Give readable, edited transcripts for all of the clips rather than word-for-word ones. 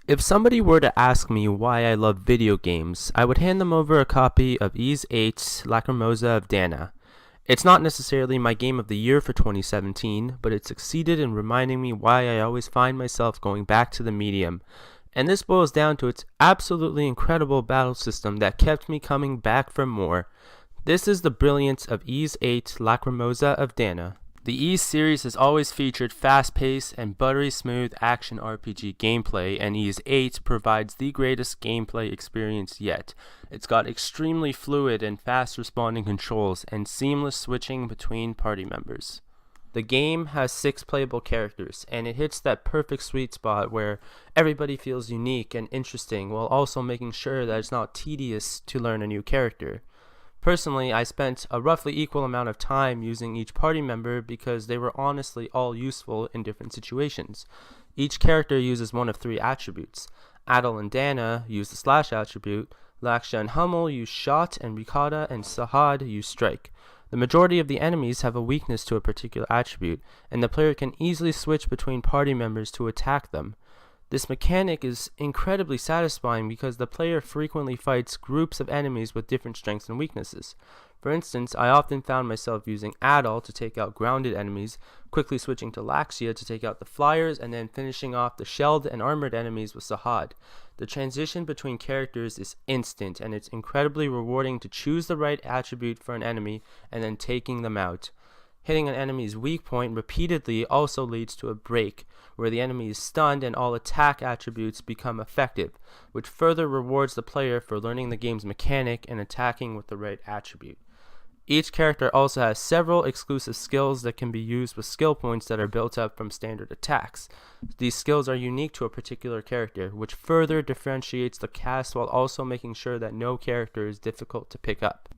If somebody were to ask me why I love video games, I would hand them over a copy of Ys VIII Lacrimosa of Dana. It's not necessarily my game of the year for 2017, but it succeeded in reminding me why I always find myself going back to the medium. And this boils down to its absolutely incredible battle system that kept me coming back for more. This is the brilliance of Ys VIII Lacrimosa of Dana. The Ys series has always featured fast-paced and buttery smooth action RPG gameplay, and Ys VIII provides the greatest gameplay experience yet. It's got extremely fluid and fast-responding controls and seamless switching between party members. The game has 6 playable characters, and it hits that perfect sweet spot where everybody feels unique and interesting while also making sure that it's not tedious to learn a new character. Personally, I spent a roughly equal amount of time using each party member because they were honestly all useful in different situations. Each character uses one of 3 attributes. Adel and Dana use the slash attribute, Laksha and Hummel use shot, and Ricotta and Sahad use strike. The majority of the enemies have a weakness to a particular attribute, and the player can easily switch between party members to attack them. This mechanic is incredibly satisfying because the player frequently fights groups of enemies with different strengths and weaknesses. For instance, I often found myself using Adel to take out grounded enemies, quickly switching to Laxia to take out the flyers, and then finishing off the shelled and armored enemies with Sahad. The transition between characters is instant, and it's incredibly rewarding to choose the right attribute for an enemy and then taking them out. Hitting an enemy's weak point repeatedly also leads to a break, where the enemy is stunned and all attack attributes become effective, which further rewards the player for learning the game's mechanic and attacking with the right attribute. Each character also has several exclusive skills that can be used with skill points that are built up from standard attacks. These skills are unique to a particular character, which further differentiates the cast while also making sure that no character is difficult to pick up.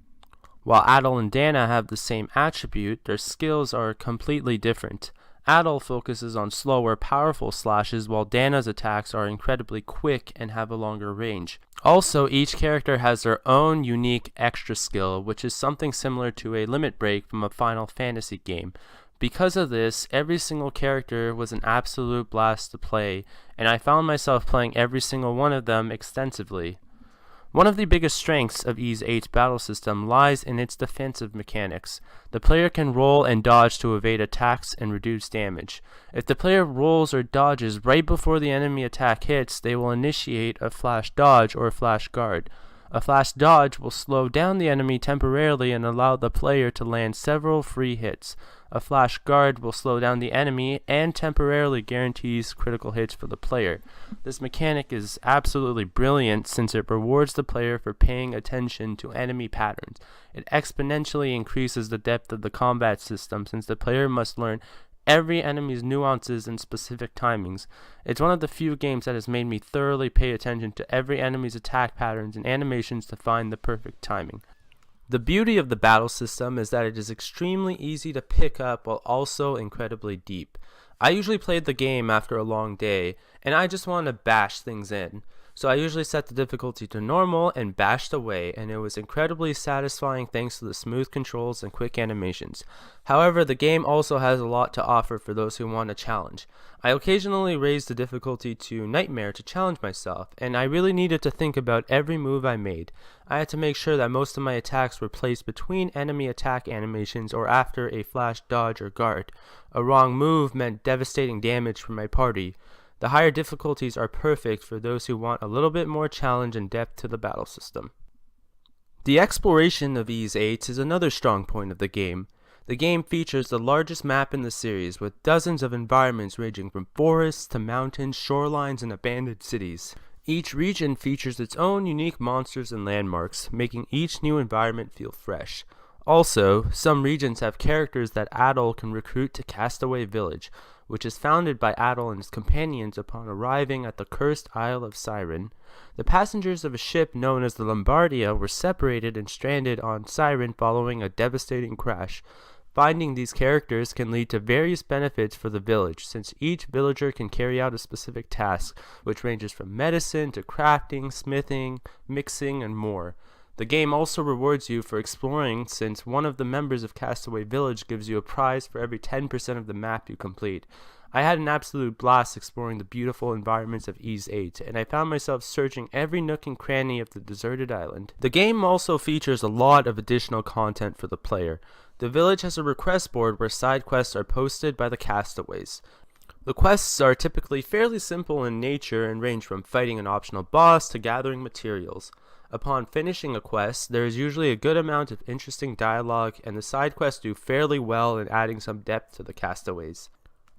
While Adel and Dana have the same attribute, their skills are completely different. Adel focuses on slower, powerful slashes, while Dana's attacks are incredibly quick and have a longer range. Also, each character has their own unique extra skill, which is something similar to a limit break from a Final Fantasy game. Because of this, every single character was an absolute blast to play, and I found myself playing every single one of them extensively. One of the biggest strengths of Ys VIII's battle system lies in its defensive mechanics. The player can roll and dodge to evade attacks and reduce damage. If the player rolls or dodges right before the enemy attack hits, they will initiate a flash dodge or flash guard. A flash dodge will slow down the enemy temporarily and allow the player to land several free hits. A flash guard will slow down the enemy and temporarily guarantees critical hits for the player. This mechanic is absolutely brilliant since it rewards the player for paying attention to enemy patterns. It exponentially increases the depth of the combat system since the player must learn every enemy's nuances and specific timings. It's one of the few games that has made me thoroughly pay attention to every enemy's attack patterns and animations to find the perfect timing. The beauty of the battle system is that it is extremely easy to pick up while also incredibly deep. I usually played the game after a long day, and I just wanted to bash things in. So I usually set the difficulty to normal and bashed away, and it was incredibly satisfying thanks to the smooth controls and quick animations. However, the game also has a lot to offer for those who want a challenge. I occasionally raised the difficulty to Nightmare to challenge myself, and I really needed to think about every move I made. I had to make sure that most of my attacks were placed between enemy attack animations or after a flash dodge or guard. A wrong move meant devastating damage for my party. The higher difficulties are perfect for those who want a little bit more challenge and depth to the battle system. The exploration of Ys VIII is another strong point of the game. The game features the largest map in the series with dozens of environments ranging from forests to mountains, shorelines, and abandoned cities. Each region features its own unique monsters and landmarks, making each new environment feel fresh. Also, some regions have characters that Adel can recruit to Castaway Village, which is founded by Adel and his companions upon arriving at the cursed Isle of Siren. The passengers of a ship known as the Lombardia were separated and stranded on Siren following a devastating crash. Finding these characters can lead to various benefits for the village, since each villager can carry out a specific task, which ranges from medicine to crafting, smithing, mixing, and more. The game also rewards you for exploring, since one of the members of Castaway Village gives you a prize for every 10% of the map you complete. I had an absolute blast exploring the beautiful environments of Ys VIII, and I found myself searching every nook and cranny of the deserted island. The game also features a lot of additional content for the player. The village has a request board where side quests are posted by the castaways. The quests are typically fairly simple in nature and range from fighting an optional boss to gathering materials. Upon finishing a quest, there is usually a good amount of interesting dialogue, and the side quests do fairly well in adding some depth to the castaways.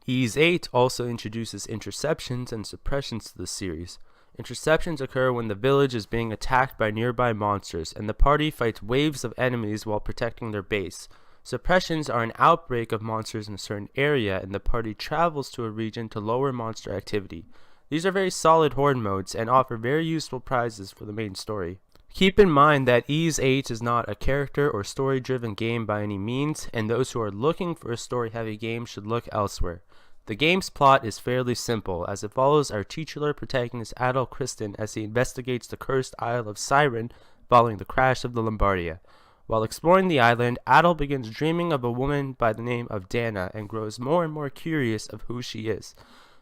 Ys VIII also introduces interceptions and suppressions to the series. Interceptions occur when the village is being attacked by nearby monsters, and the party fights waves of enemies while protecting their base. Suppressions are an outbreak of monsters in a certain area, and the party travels to a region to lower monster activity. These are very solid horde modes and offer very useful prizes for the main story. Keep in mind that Ys VIII is not a character or story-driven game by any means, and those who are looking for a story-heavy game should look elsewhere. The game's plot is fairly simple, as it follows our titular protagonist Adol Kristen as he investigates the cursed Isle of Siren following the crash of the Lombardia. While exploring the island, Adol begins dreaming of a woman by the name of Dana and grows more and more curious of who she is.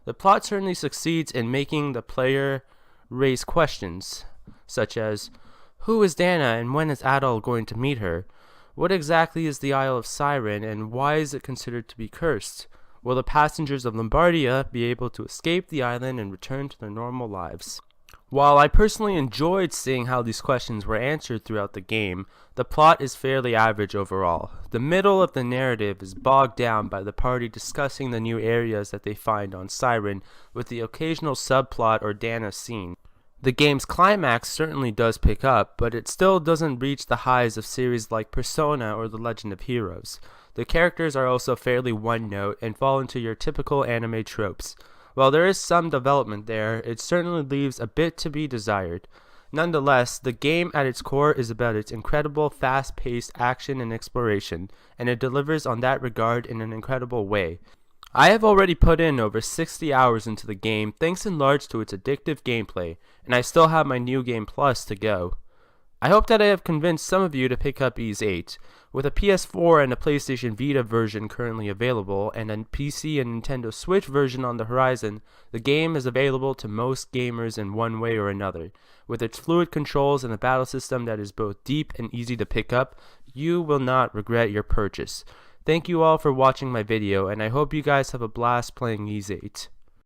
The plot certainly succeeds in making the player raise questions, such as, who is Dana and when is Adol going to meet her? What exactly is the Isle of Siren and why is it considered to be cursed? Will the passengers of Lombardia be able to escape the island and return to their normal lives? While I personally enjoyed seeing how these questions were answered throughout the game, the plot is fairly average overall. The middle of the narrative is bogged down by the party discussing the new areas that they find on Siren, with the occasional subplot or Dana scene. The game's climax certainly does pick up, but it still doesn't reach the highs of series like Persona or The Legend of Heroes. The characters are also fairly one-note and fall into your typical anime tropes. While there is some development there, it certainly leaves a bit to be desired. Nonetheless, the game at its core is about its incredible fast-paced action and exploration, and it delivers on that regard in an incredible way. I have already put in over 60 hours into the game thanks in large to its addictive gameplay, and I still have my New Game Plus to go. I hope that I have convinced some of you to pick up Ys VIII. With a PS4 and a PlayStation Vita version currently available, and a PC and Nintendo Switch version on the horizon, the game is available to most gamers in one way or another. With its fluid controls and a battle system that is both deep and easy to pick up, you will not regret your purchase. Thank you all for watching my video, and I hope you guys have a blast playing Ys VIII.